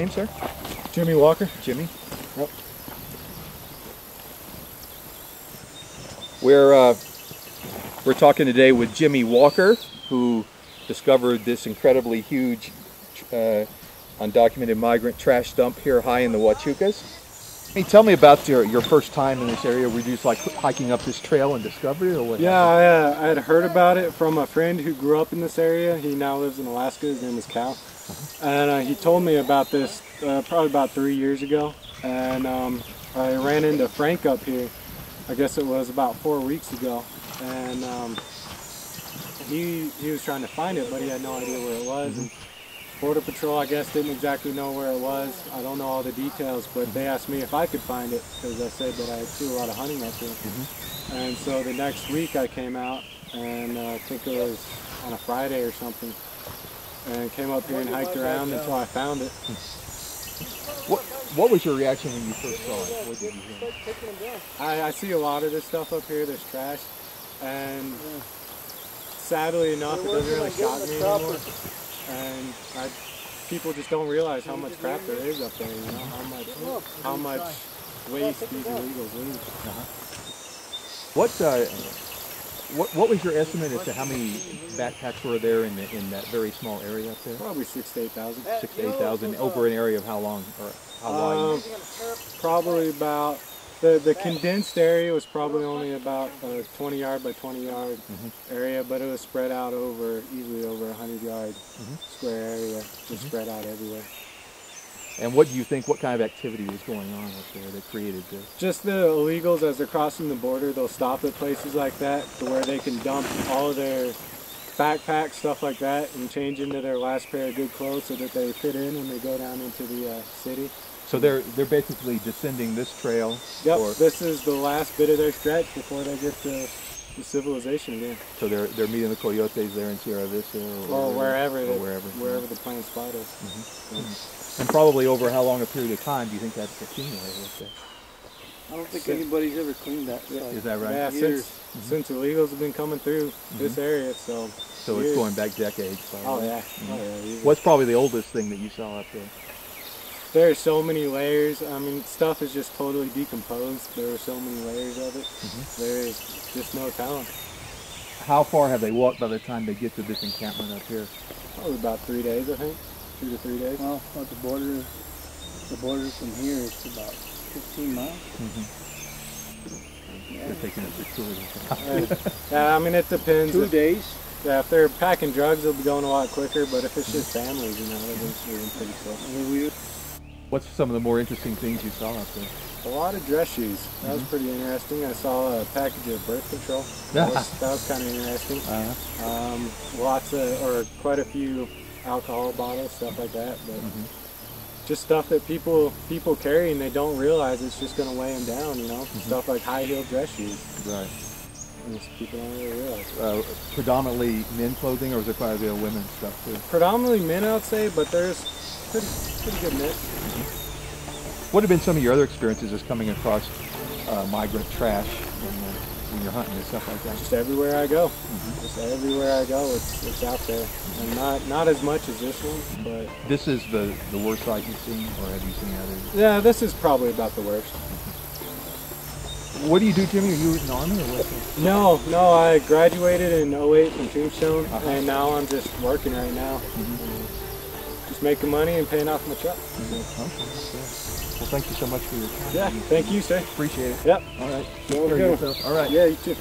name, sir? Jimmy Walker. Jimmy? Yep. We're talking today with Jimmy Walker, who discovered this incredibly huge undocumented migrant trash dump here high in the Huachucas. Hey, tell me about your first time in this area. Were you just like hiking up this trail and discovered it, or what? Yeah, I had heard about it from a friend who grew up in this area. He now lives in Alaska. His name is Cal. And he told me about this probably about 3 years ago. And I ran into Frank up here. I guess it was about 4 weeks ago. And he was trying to find it, but he had no idea where it was. And Border Patrol, I guess, didn't exactly know where it was. I don't know all the details, but they asked me if I could find it because I said that I do a lot of hunting up here. And so the next week I came out, and I think it was on a Friday or something, and came up here and hiked around until I found it. What was your reaction when you first saw it? What did you think? I see a lot of this stuff up here, this trash, and sadly enough, it doesn't really shock me anymore. And people just don't realize how much crap there is up there, you know, how much waste these illegals leave. What was your estimate as to how many backpacks were there in that very small area up there? Probably 6,000 to 8,000. 6,000 to 8,000 over an area of how long, or how wide? Probably about. The condensed area was probably only about a 20 yard by 20 yard area, but it was spread out easily over 100 yard square area, just spread out everywhere. And what do you think, what kind of activity was going on up there that created this? Just the illegals, as they're crossing the border, they'll stop at places like that to where they can dump all of their backpacks, stuff like that, and change into their last pair of good clothes so that they fit in when they go down into the city. So they're basically descending this trail. Yep, this is the last bit of their stretch before they get to civilization again. So they're meeting the coyotes there in Sierra Vista, or wherever the planned spot is. And probably over how long a period of time do you think that's accumulated? I don't think anybody's ever cleaned that. Is that right? Yeah, since illegals have been coming through this area, so it's going back decades. Probably. Oh yeah. Oh yeah. What's probably the oldest thing that you saw up there? There are so many layers. I mean, stuff is just totally decomposed. There are so many layers of it. There's just no telling. How far have they walked by the time they get to this encampment up here? Probably about 3 days, I think. 2 to 3 days. Well, the border from here is about 15 miles. They're taking it for yeah, I mean, it depends. 2 days. Yeah, if they're packing drugs, they'll be going a lot quicker. But if it's just families, you know, they're moving pretty slow. What's some of the more interesting things you saw up there? A lot of dress shoes. That was pretty interesting. I saw a package of birth control. That was kind of interesting. Quite a few alcohol bottles, stuff like that. But just stuff that people carry and they don't realize it's just going to weigh them down. You know, stuff like high-heeled dress shoes. Right. And people don't really realize. Predominantly men clothing, or is there quite a bit of women's stuff too? Predominantly men, I would say, but there's pretty good mix. What have been some of your other experiences as coming across migrant trash when you're hunting and stuff like that? Just everywhere I go. Just everywhere I go, it's out there. And not as much as this one, but... This is the worst sight you've seen, or have you seen others? Yeah, this is probably about the worst. What do you do, Jimmy? Are you in the Army or what? No, I graduated in 08 from Tombstone, and now I'm just working right now. Just making money and paying off my truck. Well, thank you so much for your time. Yeah, thank you, sir. Appreciate it. Yep. All right. All right. All right. Yeah, you too.